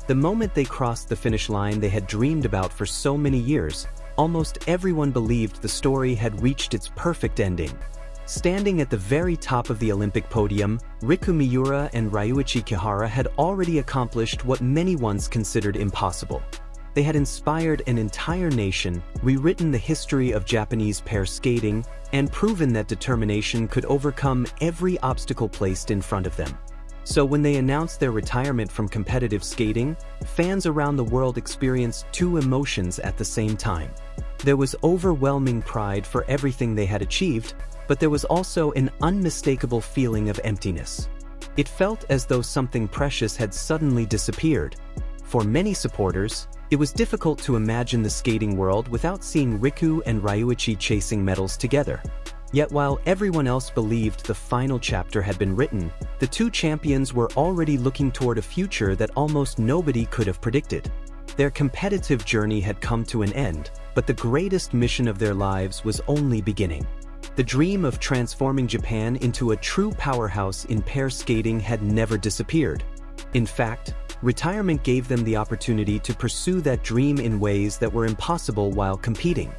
The moment they crossed the finish line they had dreamed about for so many years, almost everyone believed the story had reached its perfect ending. Standing at the very top of the Olympic podium, Riku Miura and Ryuichi Kihara had already accomplished what many once considered impossible. They had inspired an entire nation, rewritten the history of Japanese pair skating, and proven that determination could overcome every obstacle placed in front of them. So when they announced their retirement from competitive skating, fans around the world experienced two emotions at the same time. There was overwhelming pride for everything they had achieved, but there was also an unmistakable feeling of emptiness. It felt as though something precious had suddenly disappeared. For many supporters, it was difficult to imagine the skating world without seeing Riku and Ryuichi chasing medals together. Yet while everyone else believed the final chapter had been written, the two champions were already looking toward a future that almost nobody could have predicted. Their competitive journey had come to an end, but the greatest mission of their lives was only beginning. The dream of transforming Japan into a true powerhouse in pair skating had never disappeared. In fact, retirement gave them the opportunity to pursue that dream in ways that were impossible while competing.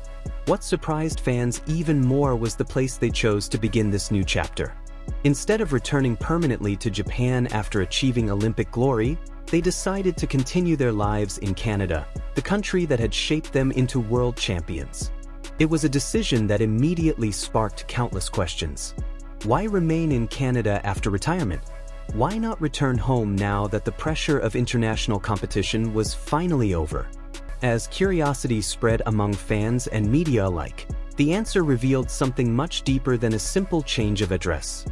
What surprised fans even more was the place they chose to begin this new chapter. Instead of returning permanently to Japan after achieving Olympic glory, they decided to continue their lives in Canada, the country that had shaped them into world champions. It was a decision that immediately sparked countless questions. Why remain in Canada after retirement? Why not return home now that the pressure of international competition was finally over? As curiosity spread among fans and media alike, the answer revealed something much deeper than a simple change of address.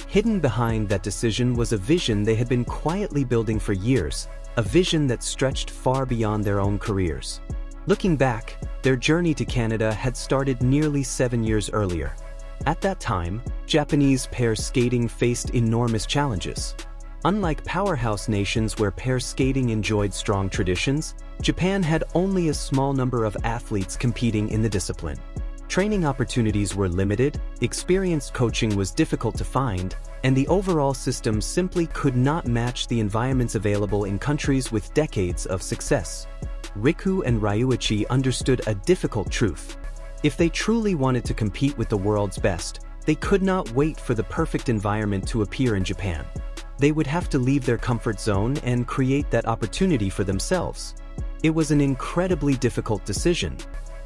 Hidden behind that decision was a vision they had been quietly building for years, a vision that stretched far beyond their own careers. Looking back, their journey to Canada had started nearly 7 years earlier. At that time, Japanese pair skating faced enormous challenges. Unlike powerhouse nations where pair skating enjoyed strong traditions, Japan had only a small number of athletes competing in the discipline. Training opportunities were limited, experienced coaching was difficult to find, and the overall system simply could not match the environments available in countries with decades of success. Riku and Ryuichi understood a difficult truth. If they truly wanted to compete with the world's best, they could not wait for the perfect environment to appear in Japan. They would have to leave their comfort zone and create that opportunity for themselves. It was an incredibly difficult decision.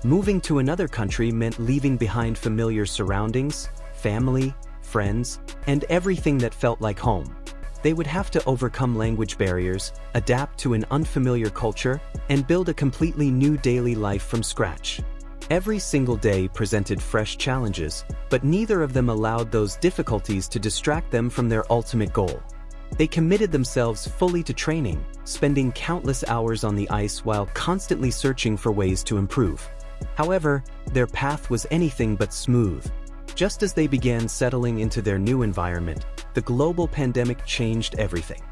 Moving to another country meant leaving behind familiar surroundings, family, friends, and everything that felt like home. They would have to overcome language barriers, adapt to an unfamiliar culture, and build a completely new daily life from scratch. Every single day presented fresh challenges, but neither of them allowed those difficulties to distract them from their ultimate goal. They committed themselves fully to training, spending countless hours on the ice while constantly searching for ways to improve. However, their path was anything but smooth. Just as they began settling into their new environment, the global pandemic changed everything.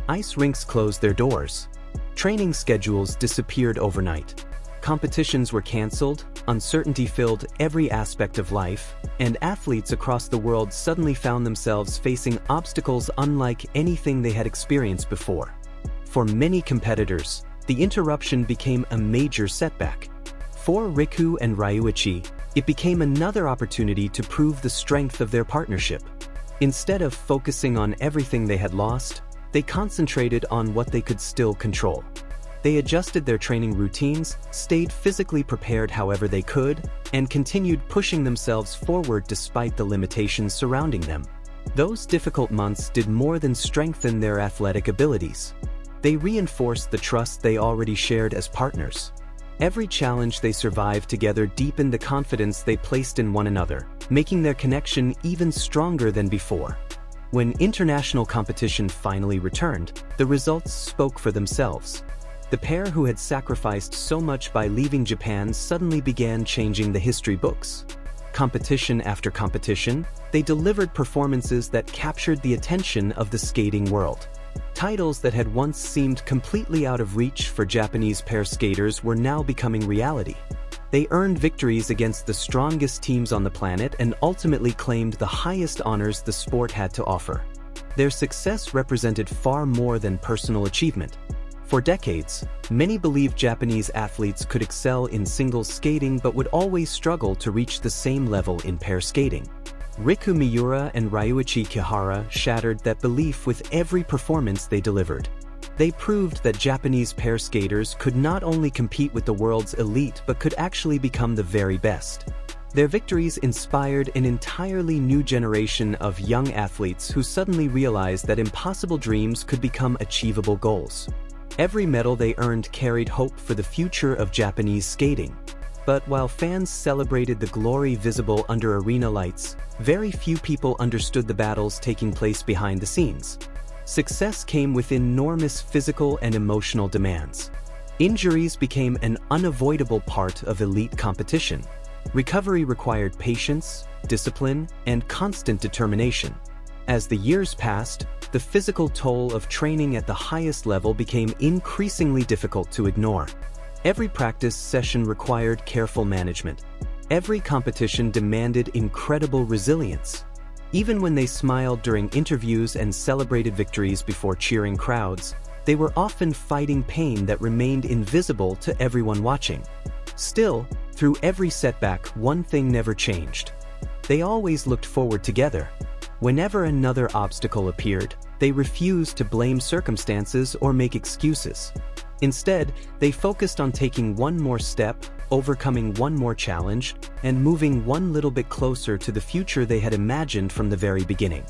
Ice rinks closed their doors. Training schedules disappeared overnight. Competitions were canceled, uncertainty filled every aspect of life, and athletes across the world suddenly found themselves facing obstacles unlike anything they had experienced before. For many competitors, the interruption became a major setback. For Riku and Ryuichi, it became another opportunity to prove the strength of their partnership. Instead of focusing on everything they had lost, they concentrated on what they could still control. They adjusted their training routines, stayed physically prepared however they could, and continued pushing themselves forward despite the limitations surrounding them. Those difficult months did more than strengthen their athletic abilities. They reinforced the trust they already shared as partners. Every challenge they survived together deepened the confidence they placed in one another, making their connection even stronger than before. When international competition finally returned, the results spoke for themselves. The pair who had sacrificed so much by leaving Japan suddenly began changing the history books. Competition after competition, they delivered performances that captured the attention of the skating world. Titles that had once seemed completely out of reach for Japanese pair skaters were now becoming reality. They earned victories against the strongest teams on the planet and ultimately claimed the highest honors the sport had to offer. Their success represented far more than personal achievement. For decades, many believed Japanese athletes could excel in singles skating but would always struggle to reach the same level in pair skating. Riku Miura and Ryuichi Kihara shattered that belief with every performance they delivered. They proved that Japanese pair skaters could not only compete with the world's elite but could actually become the very best. Their victories inspired an entirely new generation of young athletes who suddenly realized that impossible dreams could become achievable goals. Every medal they earned carried hope for the future of Japanese skating. But while fans celebrated the glory visible under arena lights, very few people understood the battles taking place behind the scenes. Success came with enormous physical and emotional demands. Injuries became an unavoidable part of elite competition. Recovery required patience, discipline, and constant determination. As the years passed, the physical toll of training at the highest level became increasingly difficult to ignore. Every practice session required careful management. Every competition demanded incredible resilience. Even when they smiled during interviews and celebrated victories before cheering crowds, they were often fighting pain that remained invisible to everyone watching. Still, through every setback, one thing never changed. They always looked forward together. Whenever another obstacle appeared, they refused to blame circumstances or make excuses. Instead, they focused on taking one more step, overcoming one more challenge, and moving one little bit closer to the future they had imagined from the very beginning.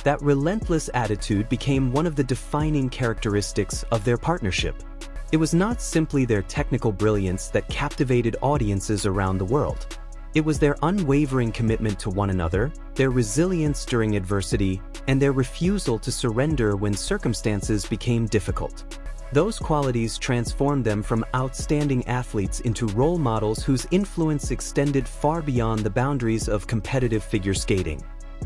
That relentless attitude became one of the defining characteristics of their partnership. It was not simply their technical brilliance that captivated audiences around the world. It was their unwavering commitment to one another, their resilience during adversity, and their refusal to surrender when circumstances became difficult. Those qualities transformed them from outstanding athletes into role models whose influence extended far beyond the boundaries of competitive figure skating.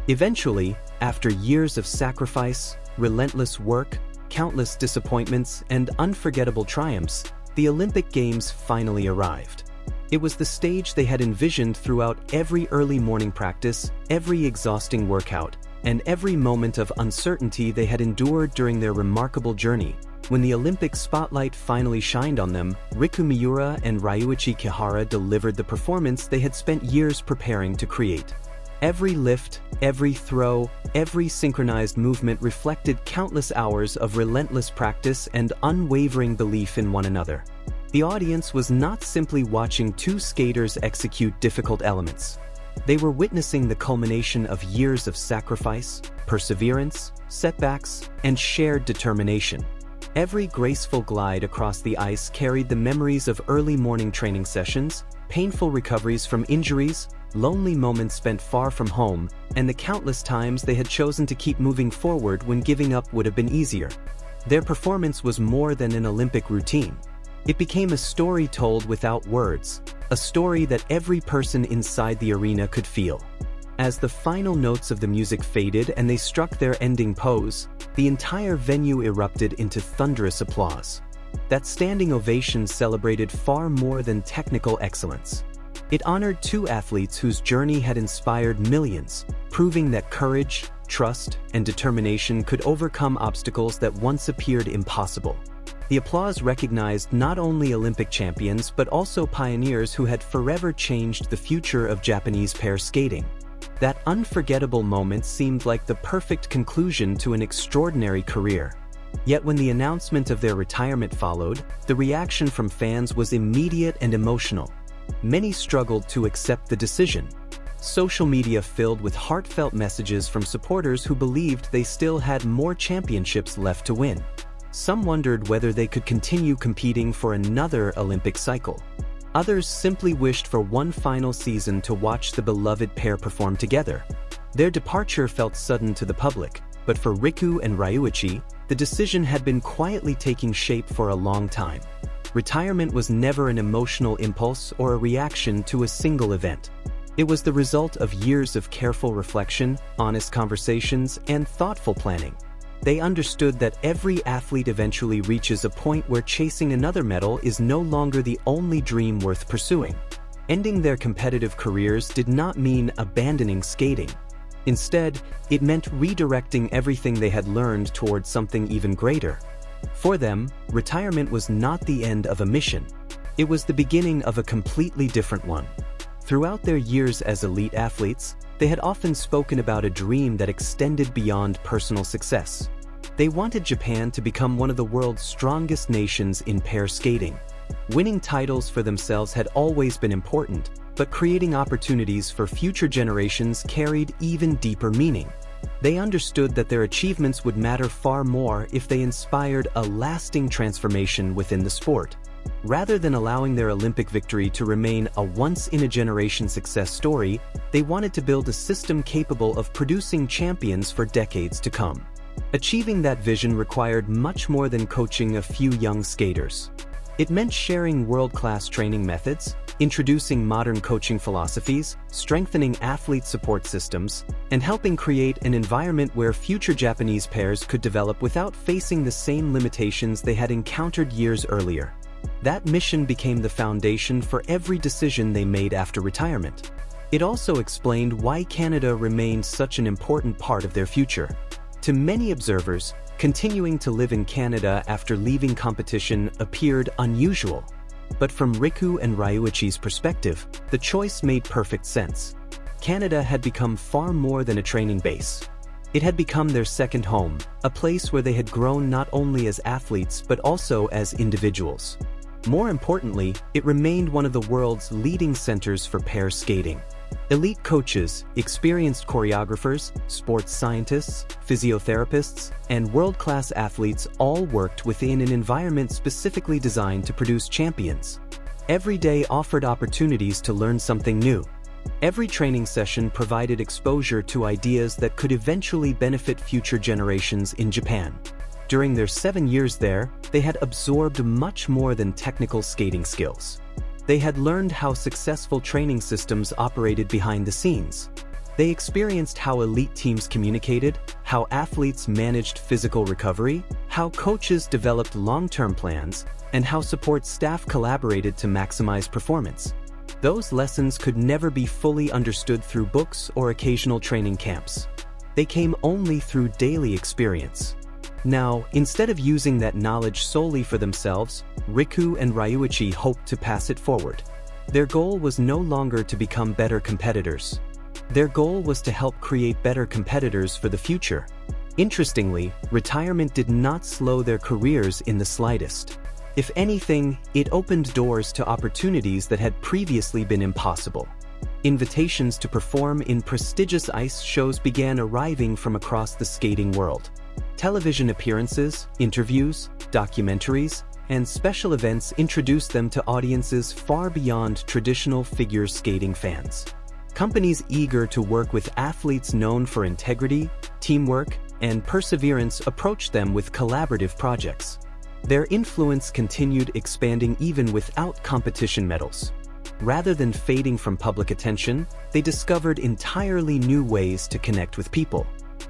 Eventually, after years of sacrifice, relentless work, countless disappointments, and unforgettable triumphs, the Olympic Games finally arrived. It was the stage they had envisioned throughout every early morning practice, every exhausting workout, and every moment of uncertainty they had endured during their remarkable journey. When the Olympic spotlight finally shined on them, Riku Miura and Ryuichi Kihara delivered the performance they had spent years preparing to create. Every lift, every throw, every synchronized movement reflected countless hours of relentless practice and unwavering belief in one another. The audience was not simply watching two skaters execute difficult elements. They were witnessing the culmination of years of sacrifice, perseverance, setbacks, and shared determination. Every graceful glide across the ice carried the memories of early morning training sessions, painful recoveries from injuries, lonely moments spent far from home, and the countless times they had chosen to keep moving forward when giving up would have been easier. Their performance was more than an Olympic routine. It became a story told without words, a story that every person inside the arena could feel. As the final notes of the music faded and they struck their ending pose, the entire venue erupted into thunderous applause. That standing ovation celebrated far more than technical excellence. It honored two athletes whose journey had inspired millions, proving that courage, trust, and determination could overcome obstacles that once appeared impossible. The applause recognized not only Olympic champions but also pioneers who had forever changed the future of Japanese pair skating. That unforgettable moment seemed like the perfect conclusion to an extraordinary career. Yet when the announcement of their retirement followed, the reaction from fans was immediate and emotional. Many struggled to accept the decision. Social media filled with heartfelt messages from supporters who believed they still had more championships left to win. Some wondered whether they could continue competing for another Olympic cycle. Others simply wished for one final season to watch the beloved pair perform together. Their departure felt sudden to the public, but for Riku and Ryuichi, the decision had been quietly taking shape for a long time. Retirement was never an emotional impulse or a reaction to a single event. It was the result of years of careful reflection, honest conversations, and thoughtful planning. They understood that every athlete eventually reaches a point where chasing another medal is no longer the only dream worth pursuing. Ending their competitive careers did not mean abandoning skating. Instead, it meant redirecting everything they had learned towards something even greater. For them, retirement was not the end of a mission. It was the beginning of a completely different one. Throughout their years as elite athletes, they had often spoken about a dream that extended beyond personal success. They wanted Japan to become one of the world's strongest nations in pair skating. Winning titles for themselves had always been important, but creating opportunities for future generations carried even deeper meaning. They understood that their achievements would matter far more if they inspired a lasting transformation within the sport. Rather than allowing their Olympic victory to remain a once-in-a-generation success story, they wanted to build a system capable of producing champions for decades to come. Achieving that vision required much more than coaching a few young skaters. It meant sharing world-class training methods, introducing modern coaching philosophies, strengthening athlete support systems, and helping create an environment where future Japanese pairs could develop without facing the same limitations they had encountered years earlier. That mission became the foundation for every decision they made after retirement. It also explained why Canada remained such an important part of their future. To many observers, continuing to live in Canada after leaving competition appeared unusual. But from Riku and Ryuichi's perspective, the choice made perfect sense. Canada had become far more than a training base. It had become their second home, a place where they had grown not only as athletes but also as individuals. More importantly, it remained one of the world's leading centers for pair skating. Elite coaches, experienced choreographers, sports scientists, physiotherapists, and world-class athletes all worked within an environment specifically designed to produce champions. Every day offered opportunities to learn something new. Every training session provided exposure to ideas that could eventually benefit future generations in Japan. During their 7 years there, they had absorbed much more than technical skating skills. They had learned how successful training systems operated behind the scenes. They experienced how elite teams communicated, how athletes managed physical recovery, how coaches developed long-term plans, and how support staff collaborated to maximize performance. Those lessons could never be fully understood through books or occasional training camps. They came only through daily experience. Now, instead of using that knowledge solely for themselves, Riku and Ryuichi hoped to pass it forward. Their goal was no longer to become better competitors. Their goal was to help create better competitors for the future. Interestingly, retirement did not slow their careers in the slightest. If anything, it opened doors to opportunities that had previously been impossible. Invitations to perform in prestigious ice shows began arriving from across the skating world. Television appearances, interviews, documentaries, and special events introduced them to audiences far beyond traditional figure skating fans. Companies eager to work with athletes known for integrity, teamwork, and perseverance approached them with collaborative projects. Their influence continued expanding even without competition medals. Rather than fading from public attention, they discovered entirely new ways to connect with people.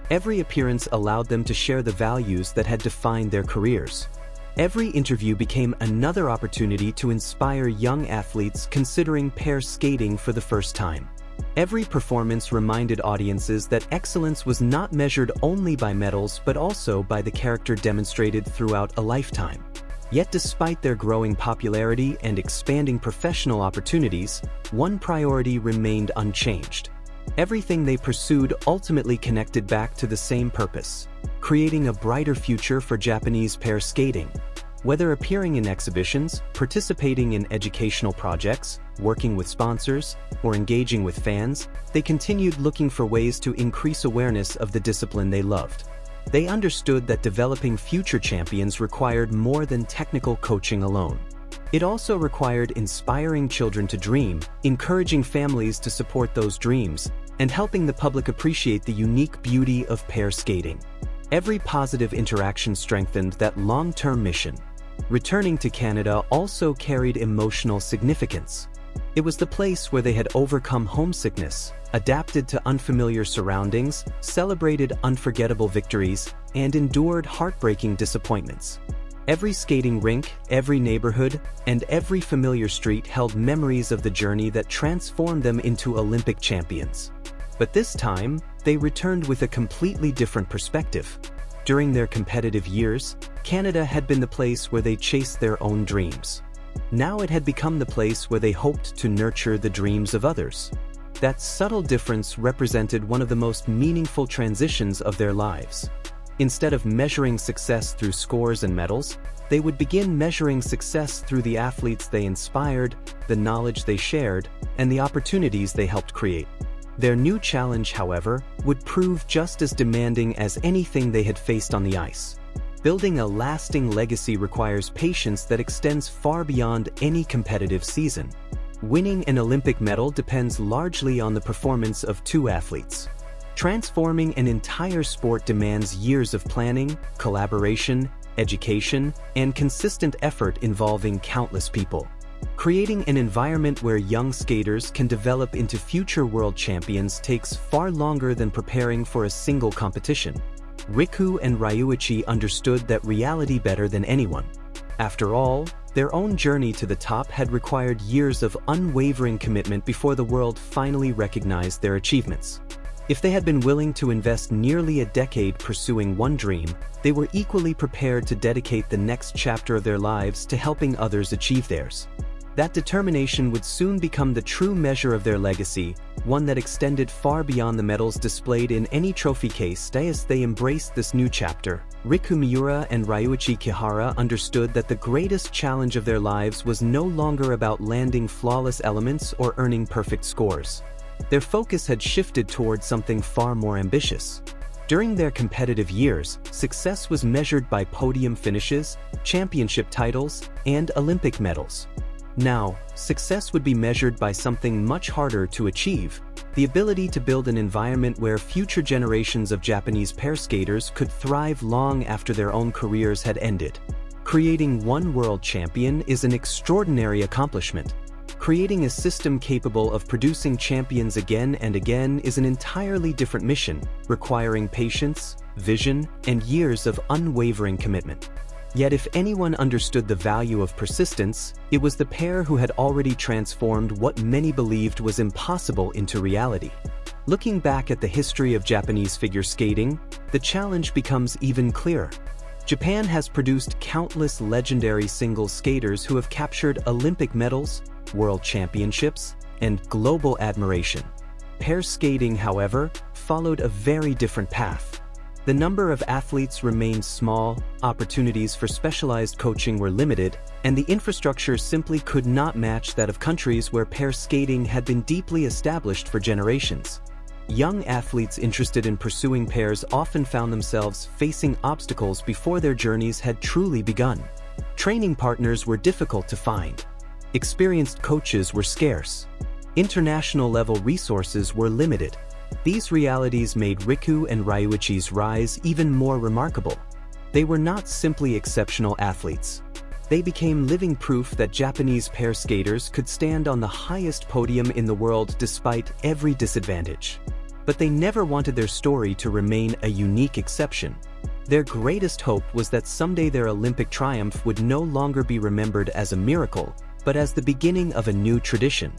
Every appearance allowed them to share the values that had defined their careers. Every interview became another opportunity to inspire young athletes considering pair skating for the first time. Every performance reminded audiences that excellence was not measured only by medals but also by the character demonstrated throughout a lifetime. Yet despite their growing popularity and expanding professional opportunities, one priority remained unchanged. Everything they pursued ultimately connected back to the same purpose: creating a brighter future for Japanese pair skating. Whether appearing in exhibitions, participating in educational projects, working with sponsors, or engaging with fans, they continued looking for ways to increase awareness of the discipline they loved. They understood that developing future champions required more than technical coaching alone. It also required inspiring children to dream, encouraging families to support those dreams, and helping the public appreciate the unique beauty of pair skating. Every positive interaction strengthened that long-term mission. Returning to Canada also carried emotional significance. It was the place where they had overcome homesickness, adapted to unfamiliar surroundings, celebrated unforgettable victories, and endured heartbreaking disappointments. Every skating rink, every neighborhood, and every familiar street held memories of the journey that transformed them into Olympic champions. But this time, they returned with a completely different perspective. During their competitive years, Canada had been the place where they chased their own dreams. Now it had become the place where they hoped to nurture the dreams of others. That subtle difference represented one of the most meaningful transitions of their lives. Instead of measuring success through scores and medals, they would begin measuring success through the athletes they inspired, the knowledge they shared, and the opportunities they helped create. Their new challenge, however, would prove just as demanding as anything they had faced on the ice. Building a lasting legacy requires patience that extends far beyond any competitive season. Winning an Olympic medal depends largely on the performance of two athletes. Transforming an entire sport demands years of planning, collaboration, education, and consistent effort involving countless people. Creating an environment where young skaters can develop into future world champions takes far longer than preparing for a single competition. Riku and Ryuichi understood that reality better than anyone. After all, their own journey to the top had required years of unwavering commitment before the world finally recognized their achievements. If they had been willing to invest nearly a decade pursuing one dream, they were equally prepared to dedicate the next chapter of their lives to helping others achieve theirs. That determination would soon become the true measure of their legacy, one that extended far beyond the medals displayed in any trophy case. As they embraced this new chapter, Riku Miura and Ryuichi Kihara understood that the greatest challenge of their lives was no longer about landing flawless elements or earning perfect scores. Their focus had shifted toward something far more ambitious. During their competitive years, success was measured by podium finishes, championship titles, and Olympic medals. Now, success would be measured by something much harder to achieve: the ability to build an environment where future generations of Japanese pair skaters could thrive long after their own careers had ended. Creating one world champion is an extraordinary accomplishment. Creating a system capable of producing champions again and again is an entirely different mission, requiring patience, vision, and years of unwavering commitment. Yet if anyone understood the value of persistence, it was the pair who had already transformed what many believed was impossible into reality. Looking back at the history of Japanese figure skating, the challenge becomes even clearer. Japan has produced countless legendary singles skaters who have captured Olympic medals, world championships, and global admiration. Pair skating, however, followed a very different path. The number of athletes remained small, opportunities for specialized coaching were limited, and the infrastructure simply could not match that of countries where pair skating had been deeply established for generations. Young athletes interested in pursuing pairs often found themselves facing obstacles before their journeys had truly begun. Training partners were difficult to find. Experienced coaches were scarce. International-level resources were limited. These realities made Riku and Ryuichi's rise even more remarkable. They were not simply exceptional athletes. They became living proof that Japanese pair skaters could stand on the highest podium in the world despite every disadvantage. But they never wanted their story to remain a unique exception. Their greatest hope was that someday their Olympic triumph would no longer be remembered as a miracle, but as the beginning of a new tradition.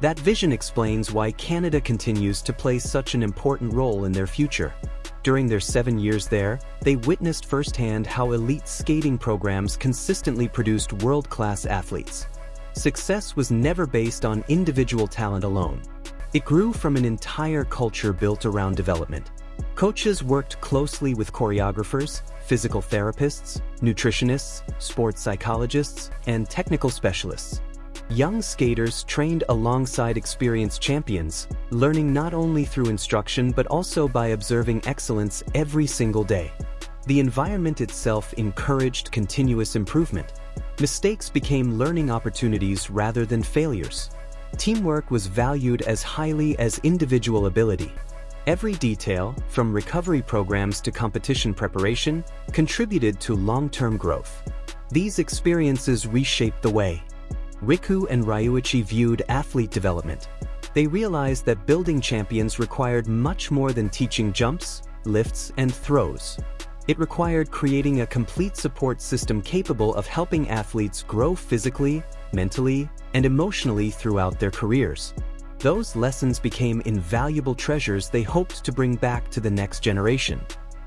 That vision explains why Canada continues to play such an important role in their future. During their 7 years there, they witnessed firsthand how elite skating programs consistently produced world-class athletes. Success was never based on individual talent alone. It grew from an entire culture built around development. Coaches worked closely with choreographers, physical therapists, nutritionists, sports psychologists, and technical specialists. Young skaters trained alongside experienced champions, learning not only through instruction but also by observing excellence every single day. The environment itself encouraged continuous improvement. Mistakes became learning opportunities rather than failures. Teamwork was valued as highly as individual ability. Every detail, from recovery programs to competition preparation, contributed to long-term growth. These experiences reshaped the way Riku and Ryuichi viewed athlete development. They realized that building champions required much more than teaching jumps, lifts, and throws. It required creating a complete support system capable of helping athletes grow physically, mentally, and emotionally throughout their careers. Those lessons became invaluable treasures they hoped to bring back to the next generation.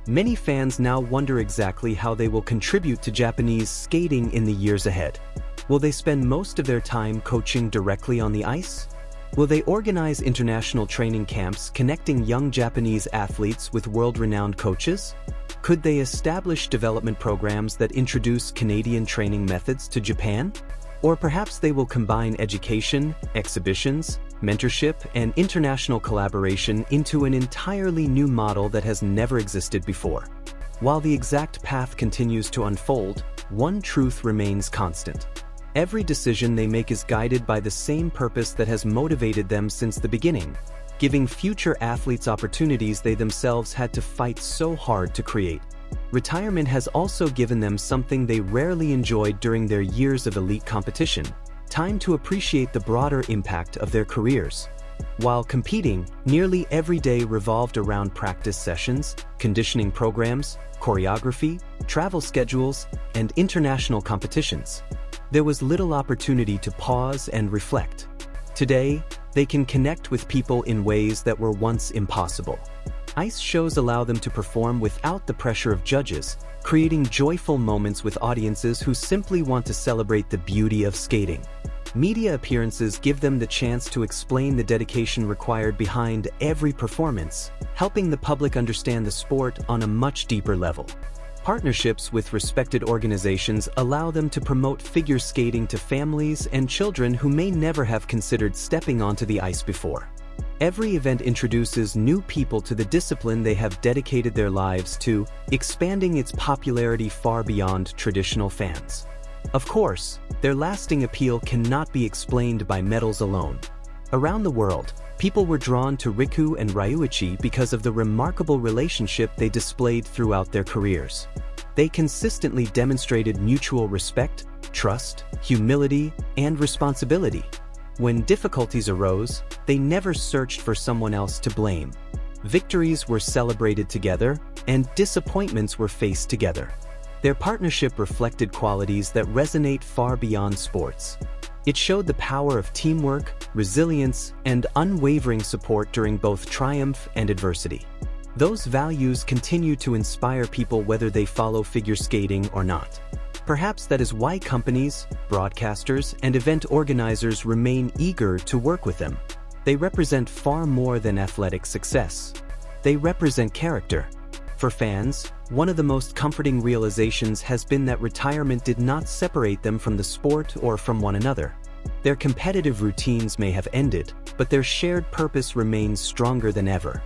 Many fans now wonder exactly how they will contribute to Japanese skating in the years ahead. Will they spend most of their time coaching directly on the ice? Will they organize international training camps connecting young Japanese athletes with world-renowned coaches? Could they establish development programs that introduce Canadian training methods to Japan? Or perhaps they will combine education, exhibitions, mentorship, and international collaboration into an entirely new model that has never existed before. While the exact path continues to unfold, one truth remains constant. Every decision they make is guided by the same purpose that has motivated them since the beginning, giving future athletes opportunities they themselves had to fight so hard to create. Retirement has also given them something they rarely enjoyed during their years of elite competition: time to appreciate the broader impact of their careers. While competing, nearly every day revolved around practice sessions, conditioning programs, choreography, travel schedules, and international competitions. There was little opportunity to pause and reflect. Today, they can connect with people in ways that were once impossible. Ice shows allow them to perform without the pressure of judges, creating joyful moments with audiences who simply want to celebrate the beauty of skating. Media appearances give them the chance to explain the dedication required behind every performance, helping the public understand the sport on a much deeper level. Partnerships with respected organizations allow them to promote figure skating to families and children who may never have considered stepping onto the ice before. Every event introduces new people to the discipline they have dedicated their lives to, expanding its popularity far beyond traditional fans. Of course, their lasting appeal cannot be explained by medals alone. Around the world, people were drawn to Riku and Ryuichi because of the remarkable relationship they displayed throughout their careers. They consistently demonstrated mutual respect, trust, humility, and responsibility. When difficulties arose, they never searched for someone else to blame. Victories were celebrated together, and disappointments were faced together. Their partnership reflected qualities that resonate far beyond sports. It showed the power of teamwork, resilience, and unwavering support during both triumph and adversity. Those values continue to inspire people whether they follow figure skating or not. Perhaps that is why companies, broadcasters, and event organizers remain eager to work with them. They represent far more than athletic success. They represent character. For fans, one of the most comforting realizations has been that retirement did not separate them from the sport or from one another. Their competitive routines may have ended, but their shared purpose remains stronger than ever.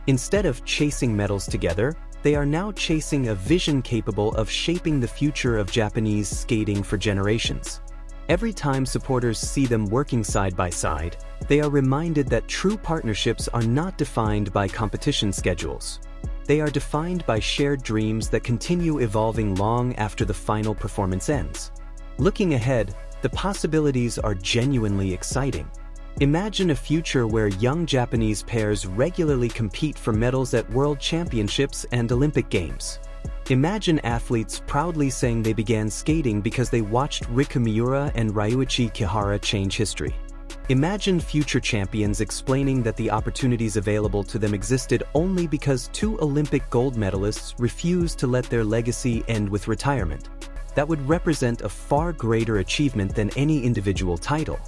Instead of chasing medals together, they are now chasing a vision capable of shaping the future of Japanese skating for generations. Every time supporters see them working side by side, they are reminded that true partnerships are not defined by competition schedules. They are defined by shared dreams that continue evolving long after the final performance ends. Looking ahead, the possibilities are genuinely exciting. Imagine a future where young Japanese pairs regularly compete for medals at World Championships and Olympic Games. Imagine athletes proudly saying they began skating because they watched Riku Miura and Ryuichi Kihara change history. Imagine future champions explaining that the opportunities available to them existed only because two Olympic gold medalists refused to let their legacy end with retirement. That would represent a far greater achievement than any individual title.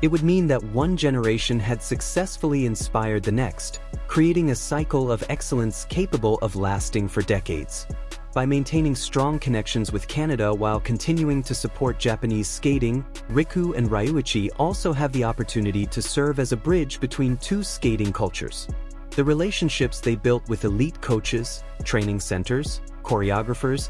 It would mean that one generation had successfully inspired the next, creating a cycle of excellence capable of lasting for decades. By maintaining strong connections with Canada while continuing to support Japanese skating, Riku and Ryuichi also have the opportunity to serve as a bridge between two skating cultures. The relationships they built with elite coaches, training centers, choreographers,